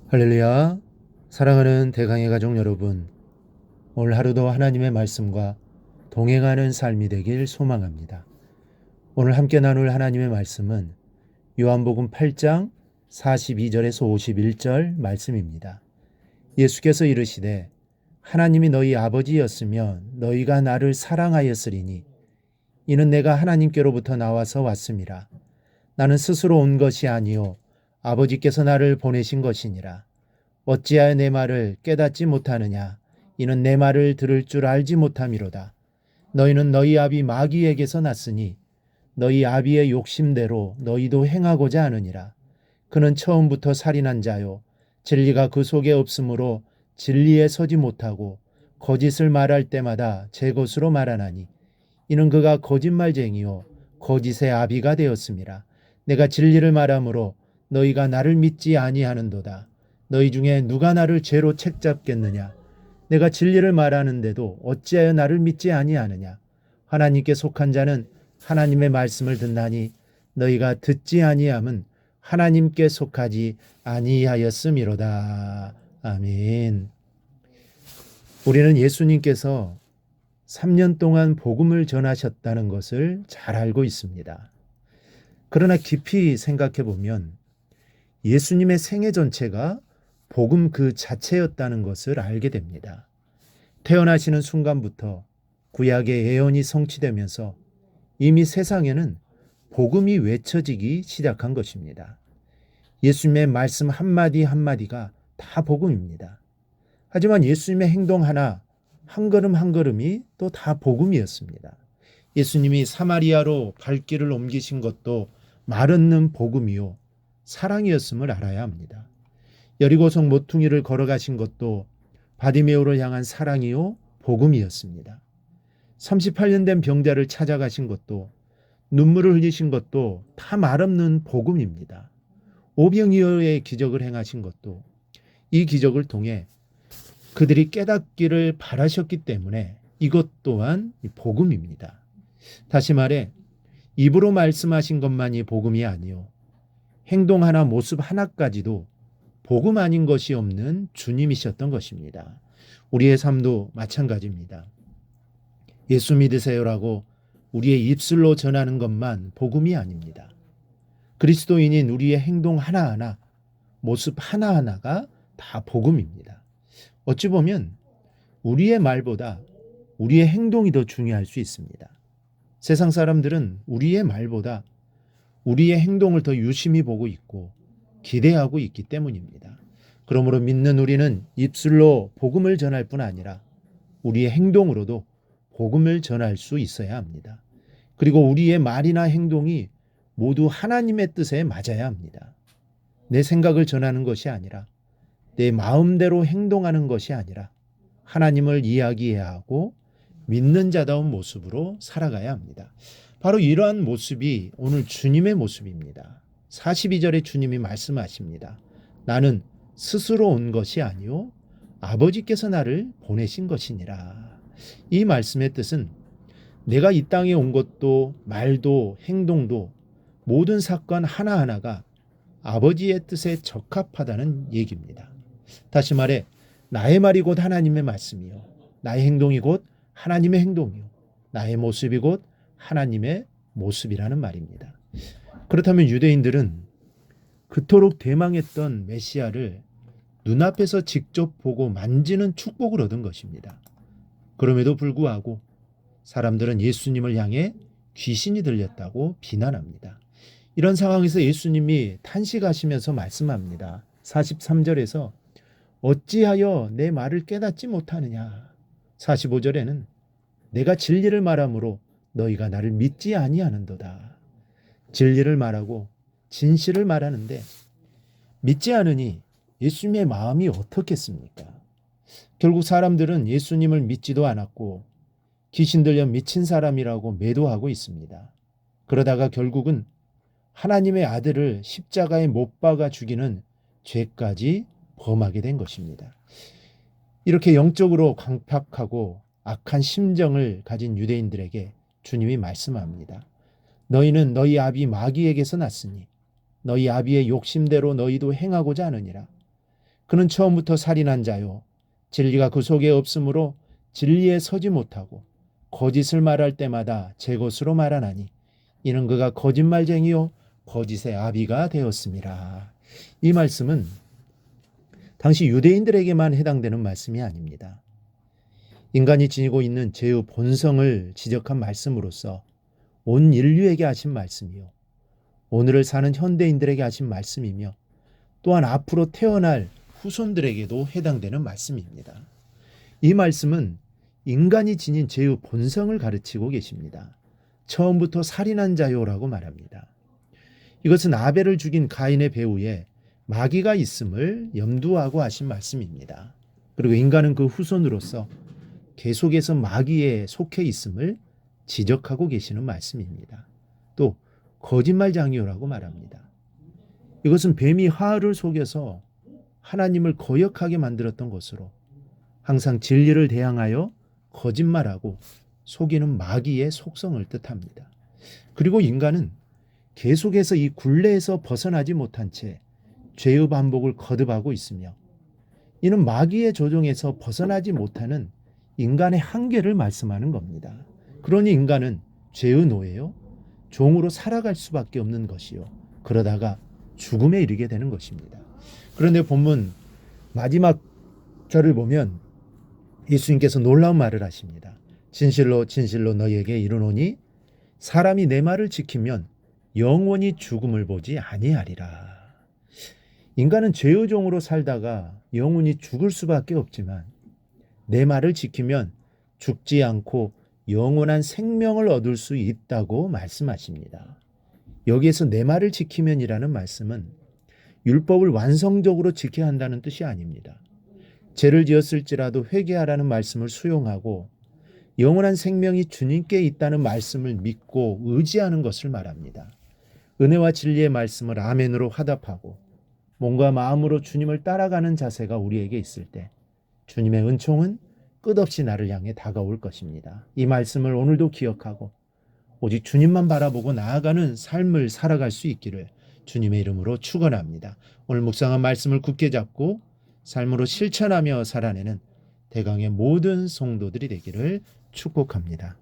할렐루야. 사랑하는 대강의 가족 여러분, 오늘 하루도 하나님의 말씀과 동행하는 삶이 되길 소망합니다. 오늘 함께 나눌 하나님의 말씀은 요한복음 8장 42절에서 51절 말씀입니다. 예수께서 이르시되 하나님이 너희 아버지였으면 너희가 나를 사랑하였으리니 이는 내가 하나님께로부터 나와서 왔음이라. 나는 스스로 온 것이 아니요 아버지께서 나를 보내신 것이니라. 어찌하여 내 말을 깨닫지 못하느냐? 이는 내 말을 들을 줄 알지 못함이로다. 너희는 너희 아비 마귀에게서 났으니 너희 아비의 욕심대로 너희도 행하고자 하느니라. 그는 처음부터 살인한 자요 진리가 그 속에 없으므로 진리에 서지 못하고 거짓을 말할 때마다 제 것으로 말하나니 이는 그가 거짓말쟁이요 거짓의 아비가 되었음이라. 내가 진리를 말하므로 너희가 나를 믿지 아니하는도다. 너희 중에 누가 나를 죄로 책잡겠느냐? 내가 진리를 말하는데도 어찌하여 나를 믿지 아니하느냐? 하나님께 속한 자는 하나님의 말씀을 듣나니 너희가 듣지 아니함은 하나님께 속하지 아니하였음이로다. 아멘. 우리는 예수님께서 3년 동안 복음을 전하셨다는 것을 잘 알고 있습니다. 그러나 깊이 생각해 보면 예수님의 생애 전체가 복음 그 자체였다는 것을 알게 됩니다. 태어나시는 순간부터 구약의 예언이 성취되면서 이미 세상에는 복음이 외쳐지기 시작한 것입니다. 예수님의 말씀 한마디 한마디가 다 복음입니다. 하지만 예수님의 행동 하나, 한 걸음 한 걸음이 또 다 복음이었습니다. 예수님이 사마리아로 발길을 옮기신 것도 말 없는 복음이요 사랑이었음을 알아야 합니다. 여리고성 모퉁이를 걸어가신 것도 바디메오를 향한 사랑이요 복음이었습니다. 38년 된 병자를 찾아가신 것도 눈물을 흘리신 것도 다 말 없는 복음입니다. 오병이어의 기적을 행하신 것도 이 기적을 통해 그들이 깨닫기를 바라셨기 때문에 이것 또한 복음입니다. 다시 말해 입으로 말씀하신 것만이 복음이 아니요 행동 하나 모습 하나까지도 복음 아닌 것이 없는 주님이셨던 것입니다. 우리의 삶도 마찬가지입니다. 예수 믿으세요라고 우리의 입술로 전하는 것만 복음이 아닙니다. 그리스도인인 우리의 행동 하나하나, 모습 하나하나가 다 복음입니다. 어찌 보면 우리의 말보다 우리의 행동이 더 중요할 수 있습니다. 세상 사람들은 우리의 말보다 우리의 행동을 더 유심히 보고 있고 기대하고 있기 때문입니다. 그러므로 믿는 우리는 입술로 복음을 전할 뿐 아니라 우리의 행동으로도 복음을 전할 수 있어야 합니다. 그리고 우리의 말이나 행동이 모두 하나님의 뜻에 맞아야 합니다. 내 생각을 전하는 것이 아니라 내 마음대로 행동하는 것이 아니라 하나님을 이야기해야 하고 믿는 자다운 모습으로 살아가야 합니다. 바로 이러한 모습이 오늘 주님의 모습입니다. 42절에 주님이 말씀하십니다. 나는 스스로 온 것이 아니요 아버지께서 나를 보내신 것이니라. 이 말씀의 뜻은 내가 이 땅에 온 것도 말도 행동도 모든 사건 하나하나가 아버지의 뜻에 적합하다는 얘기입니다. 다시 말해 나의 말이 곧 하나님의 말씀이요 나의 행동이 곧 하나님의 행동이요 나의 모습이 곧 하나님의 모습이라는 말입니다. 그렇다면 유대인들은 그토록 대망했던 메시아를 눈앞에서 직접 보고 만지는 축복을 얻은 것입니다. 그럼에도 불구하고 사람들은 예수님을 향해 귀신이 들렸다고 비난합니다. 이런 상황에서 예수님이 탄식하시면서 말씀합니다. 43절에서 어찌하여 내 말을 깨닫지 못하느냐. 45절에는 내가 진리를 말하므로 너희가 나를 믿지 아니하는도다. 진리를 말하고 진실을 말하는데 믿지 않으니 예수님의 마음이 어떻겠습니까? 결국 사람들은 예수님을 믿지도 않았고 귀신 들려 미친 사람이라고 매도하고 있습니다. 그러다가 결국은 하나님의 아들을 십자가에 못 박아 죽이는 죄까지 범하게 된 것입니다. 이렇게 영적으로 강팍하고 악한 심정을 가진 유대인들에게 주님이 말씀합니다. 너희는 너희 아비 마귀에게서 났으니 너희 아비의 욕심대로 너희도 행하고자 하느니라. 그는 처음부터 살인한 자요. 진리가 그 속에 없으므로 진리에 서지 못하고 거짓을 말할 때마다 제 것으로 말하나니 이는 그가 거짓말쟁이요 거짓의 아비가 되었습니다. 이 말씀은 당시 유대인들에게만 해당되는 말씀이 아닙니다. 인간이 지니고 있는 죄의 본성을 지적한 말씀으로서 온 인류에게 하신 말씀이요. 오늘을 사는 현대인들에게 하신 말씀이며 또한 앞으로 태어날 후손들에게도 해당되는 말씀입니다. 이 말씀은 인간이 지닌 죄의 본성을 가르치고 계십니다. 처음부터 살인한 자요라고 말합니다. 이것은 아벨을 죽인 가인의 배후에 마귀가 있음을 염두하고 하신 말씀입니다. 그리고 인간은 그 후손으로서 계속해서 마귀에 속해 있음을 지적하고 계시는 말씀입니다. 또 거짓말장이요라고 말합니다. 이것은 뱀이 하울을 속여서 하나님을 거역하게 만들었던 것으로 항상 진리를 대항하여 거짓말하고 속이는 마귀의 속성을 뜻합니다. 그리고 인간은 계속해서 이 굴레에서 벗어나지 못한 채 죄의 반복을 거듭하고 있으며 이는 마귀의 조종에서 벗어나지 못하는 인간의 한계를 말씀하는 겁니다. 그러니 인간은 죄의 노예요. 종으로 살아갈 수밖에 없는 것이요. 그러다가 죽음에 이르게 되는 것입니다. 그런데 본문 마지막 절을 보면 예수님께서 놀라운 말을 하십니다. 진실로 진실로 너희에게 이르노니 사람이 내 말을 지키면 영원히 죽음을 보지 아니하리라. 인간은 죄의 종으로 살다가 영원히 죽을 수밖에 없지만 내 말을 지키면 죽지 않고 영원한 생명을 얻을 수 있다고 말씀하십니다. 여기에서 내 말을 지키면이라는 말씀은 율법을 완성적으로 지켜야 한다는 뜻이 아닙니다. 죄를 지었을지라도 회개하라는 말씀을 수용하고 영원한 생명이 주님께 있다는 말씀을 믿고 의지하는 것을 말합니다. 은혜와 진리의 말씀을 아멘으로 화답하고 몸과 마음으로 주님을 따라가는 자세가 우리에게 있을 때 주님의 은총은 끝없이 나를 향해 다가올 것입니다. 이 말씀을 오늘도 기억하고 오직 주님만 바라보고 나아가는 삶을 살아갈 수 있기를 주님의 이름으로 축원합니다. 오늘 묵상한 말씀을 굳게 잡고 삶으로 실천하며 살아내는 대강의 모든 성도들이 되기를 축복합니다.